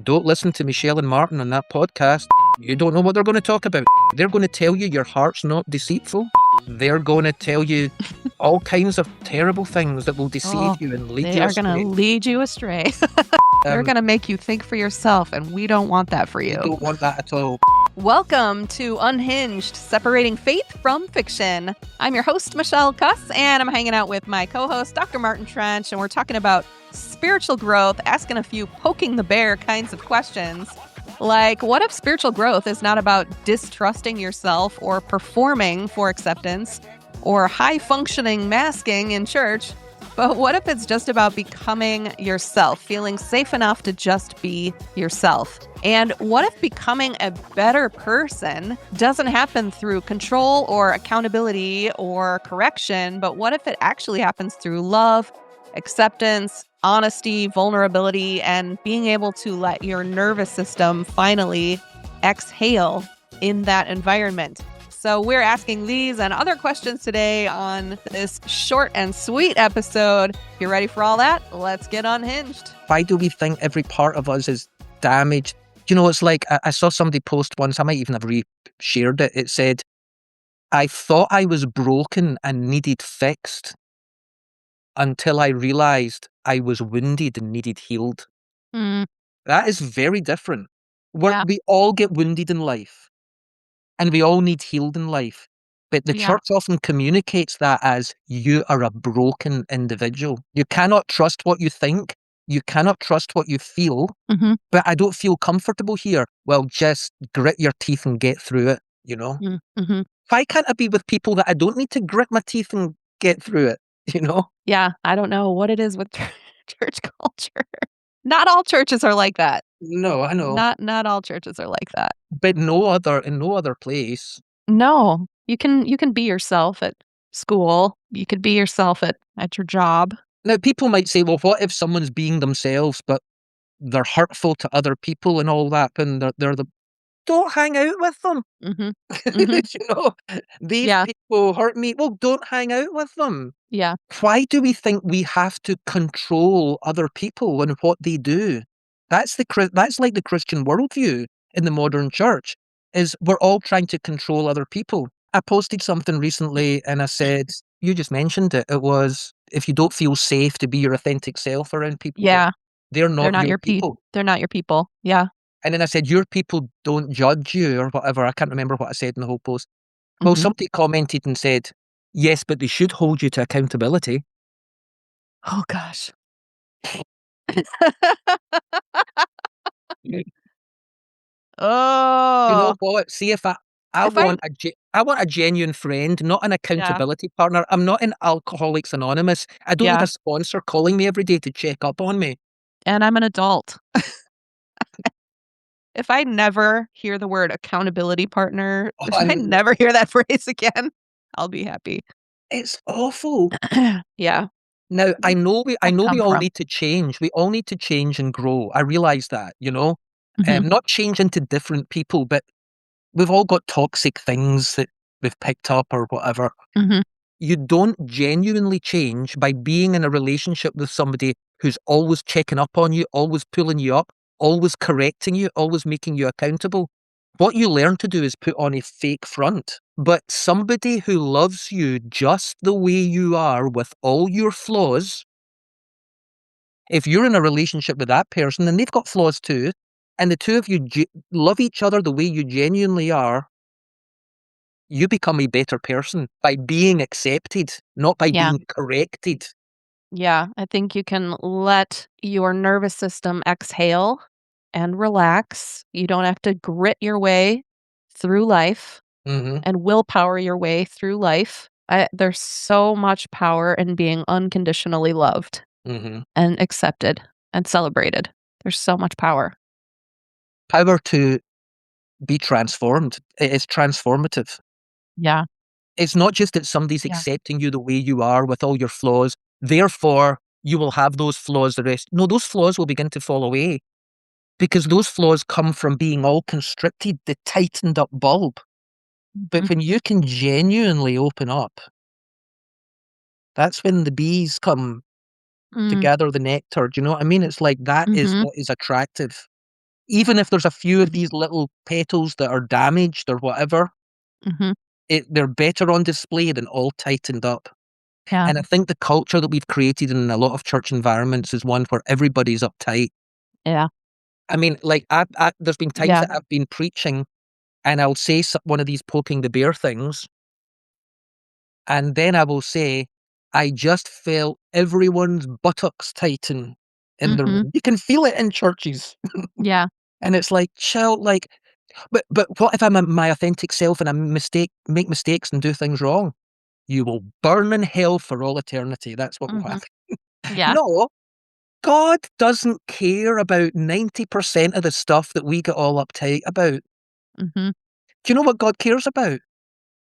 Don't listen to Michelle and Martin on that podcast. You don't know what they're going to talk about. They're going to tell you your heart's not deceitful. They're going to tell you all kinds of terrible things that will deceive you and lead They you are going to astray. lead you astray. They're going to make you think for yourself, and we don't want that for you. You don't want that at all. Welcome to Unhinged, separating faith from fiction. I'm your host, Michele Kus, and I'm hanging out with my co-host, Dr. Martin Trench, and we're talking about spiritual growth, asking a few poking the bear kinds of questions. Like, what if spiritual growth is not about distrusting yourself or performing for acceptance or high-functioning masking in church? But what if it's just about becoming yourself, feeling safe enough to just be yourself? And what if becoming a better person doesn't happen through control or accountability or correction, but what if it actually happens through love, acceptance, honesty, vulnerability, and being able to let your nervous system finally exhale in that environment? So we're asking these and other questions today on this short and sweet episode. If you're ready for all that, let's get unhinged. Why do we think every part of us is damaged? You know, it's like I saw somebody post once, I might even have re-shared it. It said, I thought I was broken and needed fixed until I realized I was wounded and needed healed. That is very different. We all get wounded in life. And we all need healed in life. But the church often communicates that as you are a broken individual. You cannot trust what you think. You cannot trust what you feel. But I don't feel comfortable here. Well, just grit your teeth and get through it, you know? Why can't I be with people that I don't need to grit my teeth and get through it, you know? Yeah, I don't know what it is with church culture. Not all churches are like that. No, I know. Not all churches are like that. But in no other place. No, you can be yourself at school. You could be yourself at your job. Now, people might say, well, what if someone's being themselves, but they're hurtful to other people and all that, and don't hang out with them. You know, these people hurt me. Well, don't hang out with them. Yeah. Why do we think we have to control other people and what they do? That's like the Christian worldview in the modern church, is we're all trying to control other people. I posted something recently and I said, you just mentioned it. It was, if you don't feel safe to be your authentic self around people, they're not your people. They're not your people. Yeah. And then I said, your people don't judge you or whatever. I can't remember what I said in the whole post. Well, somebody commented and said, yes, but they should hold you to accountability. Oh, gosh. You know what? See, if I want a genuine friend, not an accountability partner. I'm not in Alcoholics Anonymous. I don't need a sponsor calling me every day to check up on me. And I'm an adult. If I never hear the word accountability partner, if I never hear that phrase again, I'll be happy. It's awful. Yeah. Now, I know we all need to change. We all need to change and grow. I realize that, you know, not change into different people, but we've all got toxic things that we've picked up or whatever. You don't genuinely change by being in a relationship with somebody who's always checking up on you, always pulling you up, always correcting you, always making you accountable. What you learn to do is put on a fake front. But somebody who loves you just the way you are with all your flaws, if you're in a relationship with that person and they've got flaws too, and the two of you love each other the way you genuinely are, you become a better person by being accepted, not by being corrected. Yeah, I think you can let your nervous system exhale and relax. You don't have to grit your way through life and willpower your way through life. There's so much power in being unconditionally loved and accepted and celebrated. There's so much power. Power to be transformed. It is transformative. Yeah. It's not just that somebody's accepting you the way you are with all your flaws. Therefore, you will have those flaws the rest. No, those flaws will begin to fall away because those flaws come from being all constricted, the tightened up bulb. But when you can genuinely open up, that's when the bees come to gather the nectar. Do you know what I mean? It's like that is what is attractive. even if there's a few of these little petals that are damaged or whatever, they're better on display than all tightened up. Yeah. And I think the culture that we've created in a lot of church environments is one where everybody's uptight. Yeah. I mean, like, there's been times that I've been preaching and I'll say one of these poking the bear things, and then I will say, I just felt everyone's buttocks tighten in the room. You can feel it in churches. Yeah. And it's like, chill, like, but what if I'm my authentic self and I make mistakes and do things wrong? You will burn in hell for all eternity. That's what will happen. Yeah. No, God doesn't care about 90% of the stuff that we get all uptight about. Do you know what God cares about?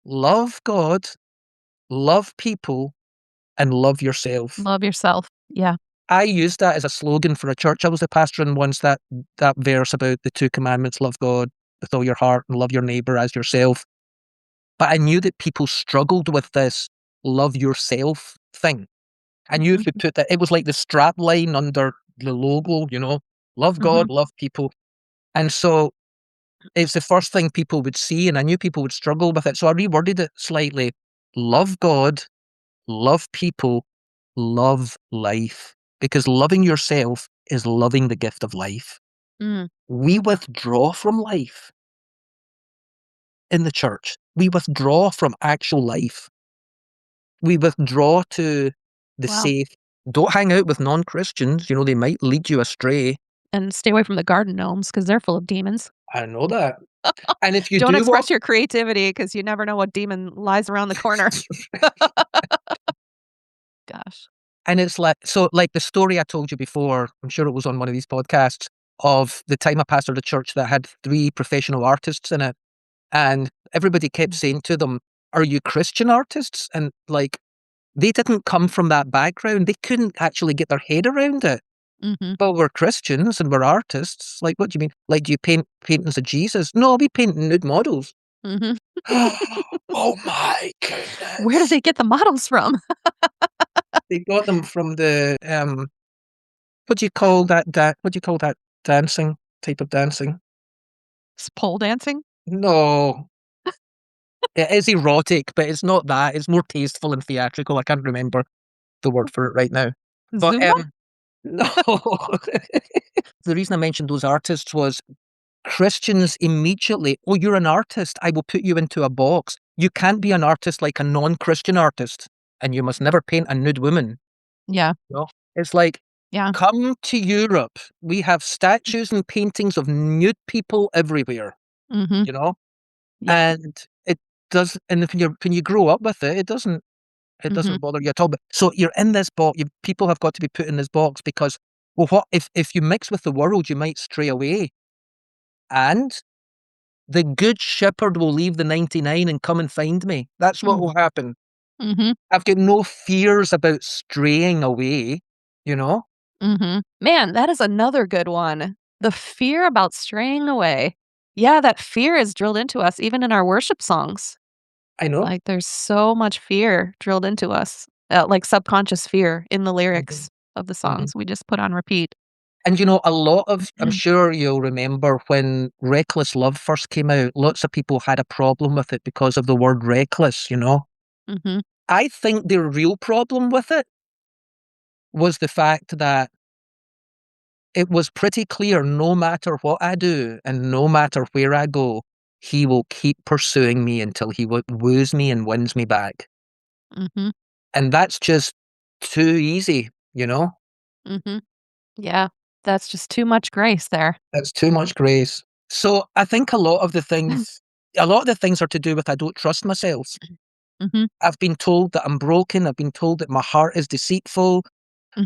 Love God, love people, and love yourself. Love yourself. Yeah. I used that as a slogan for a church I was a pastor in once, that verse about the 2 commandments, love God with all your heart and love your neighbor as yourself. But I knew that people struggled with this love yourself thing. I knew if we put that, it was like the strap line under the logo, you know, love God, love people. And so it's the first thing people would see, and I knew people would struggle with it. So I reworded it slightly. Love God, love people, love life. Because loving yourself is loving the gift of life. We withdraw from life in the church. We withdraw from actual life. We withdraw to the safe. Don't hang out with non-Christians. You know, they might lead you astray. And stay away from the garden gnomes because they're full of demons. I know that. And if you Don't do express your creativity because you never know what demon lies around the corner. Gosh. And it's like, so like the story I told you before, I'm sure it was on one of these podcasts, of the time I pastored a church that had 3 professional artists in it. And everybody kept saying to them, are you Christian artists? And like, they didn't come from that background. They couldn't actually get their head around it. But we're Christians and we're artists. Like, what do you mean? Like, do you paint paintings of Jesus? No, we paint nude models. Oh my goodness. Where do they get the models from? They got them from the, what do you call that, what do you call that dancing, type of dancing? It's pole dancing? No. It is erotic, but it's not that. It's more tasteful and theatrical. I can't remember the word for it right now. But, Zumba? no. The reason I mentioned those artists was Christians immediately, oh, you're an artist, I will put you into a box. You can't be an artist like a non-Christian artist, and you must never paint a nude woman. Yeah. No. It's like, Yeah. come to Europe. We have statues and paintings of nude people everywhere, you know? Yeah. And it does, and when you grow up with it, it doesn't bother you at all. But so you're in this box, people have got to be put in this box because, well, what if you mix with the world, you might stray away. And the good shepherd will leave the 99 and come and find me. That's what will happen. I've got no fears about straying away, you know? Man, that is another good one. The fear about straying away. Yeah, that fear is drilled into us, even in our worship songs. I know. Like, there's so much fear drilled into us, like subconscious fear in the lyrics of the songs we just put on repeat. And, you know, a lot of, I'm sure you'll remember when Reckless Love first came out, lots of people had a problem with it because of the word reckless, you know? I think their real problem with it was the fact that it was pretty clear no matter what I do and no matter where I go, he will keep pursuing me until he woos me and wins me back. And that's just too easy, you know? Yeah, that's just too much grace there. That's too much grace. So I think a lot of the things are to do with I don't trust myself. I've been told that I'm broken. I've been told that my heart is deceitful.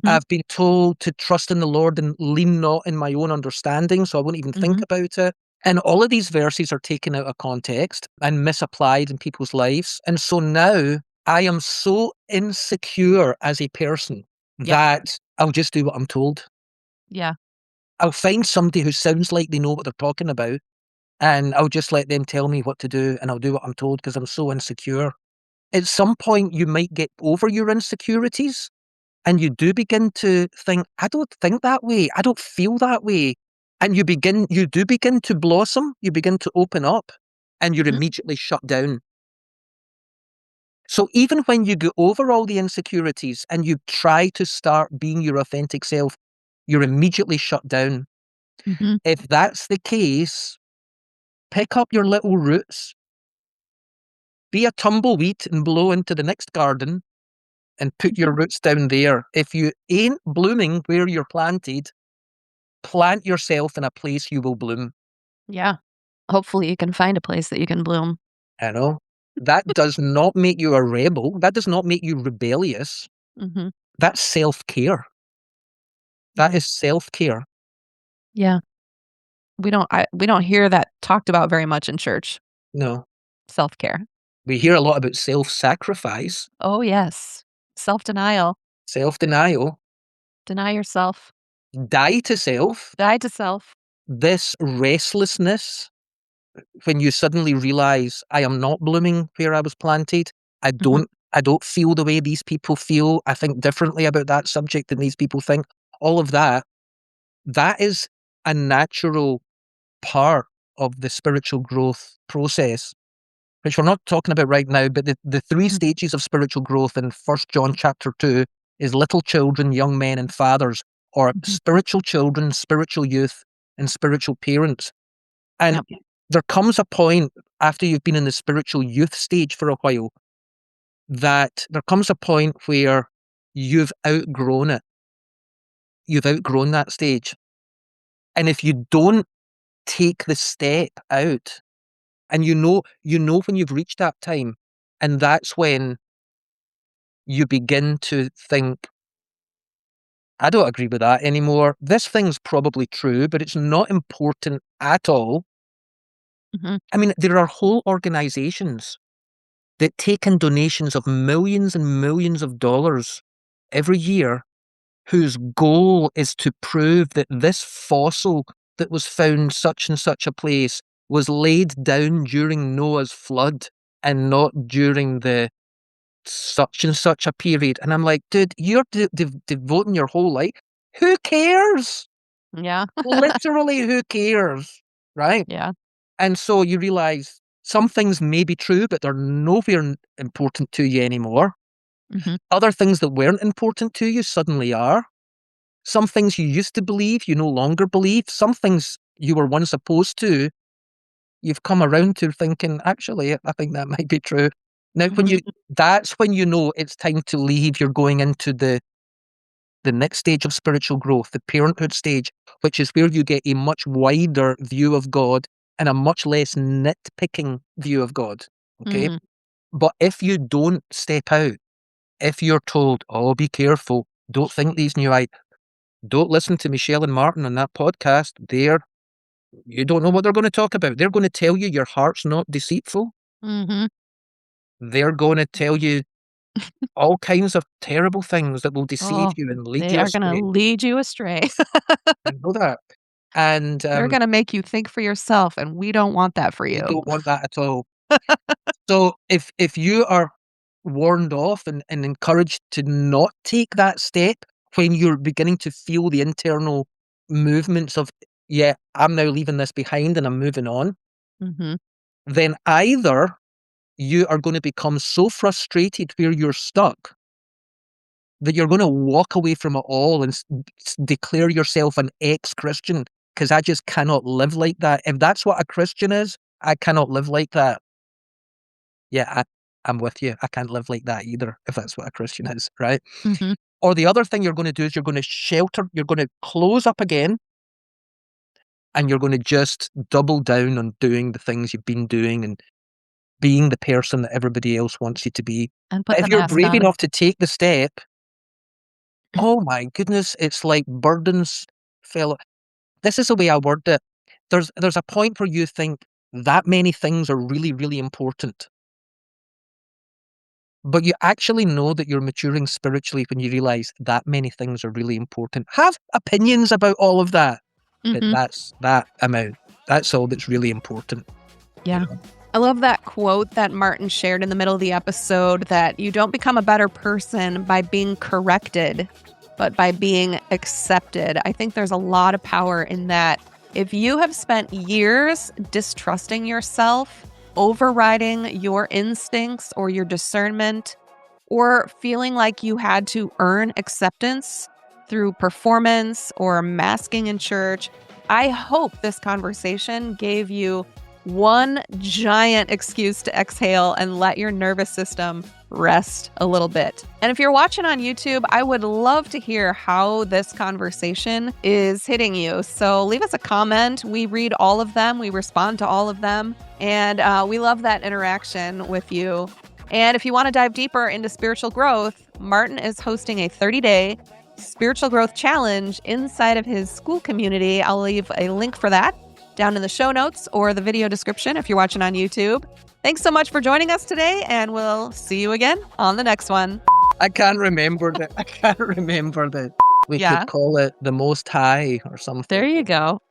I've been told to trust in the Lord and lean not in my own understanding, so I won't even think about it. And all of these verses are taken out of context and misapplied in people's lives. And so now I am so insecure as a person that I'll just do what I'm told. Yeah. I'll find somebody who sounds like they know what they're talking about, and I'll just let them tell me what to do, and I'll do what I'm told because I'm so insecure. At some point, you might get over your insecurities, and you do begin to think, I don't think that way. I don't feel that way. And you do begin to blossom, you begin to open up, and you're Mhm. immediately shut down. So even when you go over all the insecurities and you try to start being your authentic self, you're immediately shut down. Mhm. If that's the case, pick up your little roots, be a tumbleweed and blow into the next garden and put your roots down there. If you ain't blooming where you're planted, plant yourself in a place you will bloom. Yeah. Hopefully you can find a place that you can bloom. You know, that does not make you a rebel. That does not make you rebellious. Mhm. That's self-care. That Yeah. is self-care. Yeah. We don't hear that talked about very much in church. No, Self-care. we hear a lot about self-sacrifice, Oh, yes. Self-denial. self-denial, Deny yourself. die to self, Die to self. this restlessness when you suddenly realize I am not blooming where I was planted. I Mhm. don't feel the way these people feel. I think differently about that subject than these people think. All of that, that is a natural part of the spiritual growth process, which we're not talking about right now, but the three Mhm. stages of spiritual growth in 1 John chapter 2 is little children, young men, and fathers, or Mhm. spiritual children, spiritual youth, and spiritual parents. And Yep. there comes a point after you've been in the spiritual youth stage for a while that there comes a point where you've outgrown it. You've outgrown that stage. And if you don't take the step out, and you know when you've reached that time, and that's when you begin to think, I don't agree with that anymore. This thing's probably true, but it's not important at all. Mhm. I mean, there are whole organizations that take in donations of millions and millions of dollars every year, whose goal is to prove that this fossil that was found such and such a place was laid down during Noah's flood and not during the such and such a period. And I'm like, dude, you're devoting your whole life. Who cares? Yeah. Literally, who cares? Right? Yeah. And so you realize some things may be true, but they're nowhere important to you anymore. Mhm. Other things that weren't important to you suddenly are. Some things you used to believe, you no longer believe. Some things you were once opposed to, you've come around to thinking, actually, I think that might be true. Now, Mhm. that's when you know it's time to leave. You're going into the next stage of spiritual growth, the parenthood stage, which is where you get a much wider view of God and a much less nitpicking view of God. Okay. Mhm. But if you don't step out, if you're told, oh, be careful, don't think these new ideas, don't listen to Michelle and Martin on that podcast. You don't know what they're going to talk about. They're going to tell you your heart's not deceitful. Mhm. They're going to tell you all kinds of terrible things that will deceive Oh, you and lead they you are gonna astray. lead you astray. I know that. And They're gonna make you think for yourself, and we don't want that for we you. don't want that at all. So if you are warned off and encouraged to not take that step when you're beginning to feel the internal movements of, yeah, I'm now leaving this behind and I'm moving on, Mhm. then either you are going to become so frustrated where you're stuck that you're going to walk away from it all and declare yourself an ex-Christian, because I just cannot live like that. If that's what a Christian is, I cannot live like that. Yeah, I'm with you. I can't live like that either, if that's what a Christian is, right? Mhm. Or the other thing you're going to do is you're going to shelter, you're going to close up again, and you're going to just double down on doing the things you've been doing and being the person that everybody else wants you to be. And But put the if you're mask brave on. enough to take the step, oh my goodness, it's like burdens fell. This is the way I word it. There's a point where you think that many things are really, really important. But you actually know that you're maturing spiritually when you realize that many things are really important. Have opinions about all of that, but Mhm. that's that amount. That's all that's really important. You Yeah. know? I love that quote that Martin shared in the middle of the episode, that you don't become a better person by being corrected, but by being accepted. I think there's a lot of power in that If you have spent years distrusting yourself, overriding your instincts or your discernment, or feeling like you had to earn acceptance through performance or masking in church, I hope this conversation gave you one giant excuse to exhale and let your nervous system rest a little bit. And if you're watching on YouTube, I would love to hear how this conversation is hitting you. So leave us a comment. We read all of them. We respond to all of them. And we love that interaction with you. And if you want to dive deeper into spiritual growth, Martin is hosting a 30-day spiritual growth challenge inside of his school community. I'll leave a link for that down in the show notes or the video description if you're watching on YouTube. Thanks so much for joining us today, and we'll see you again on the next one. I can't remember that. We could call it the Most High or something. There you go.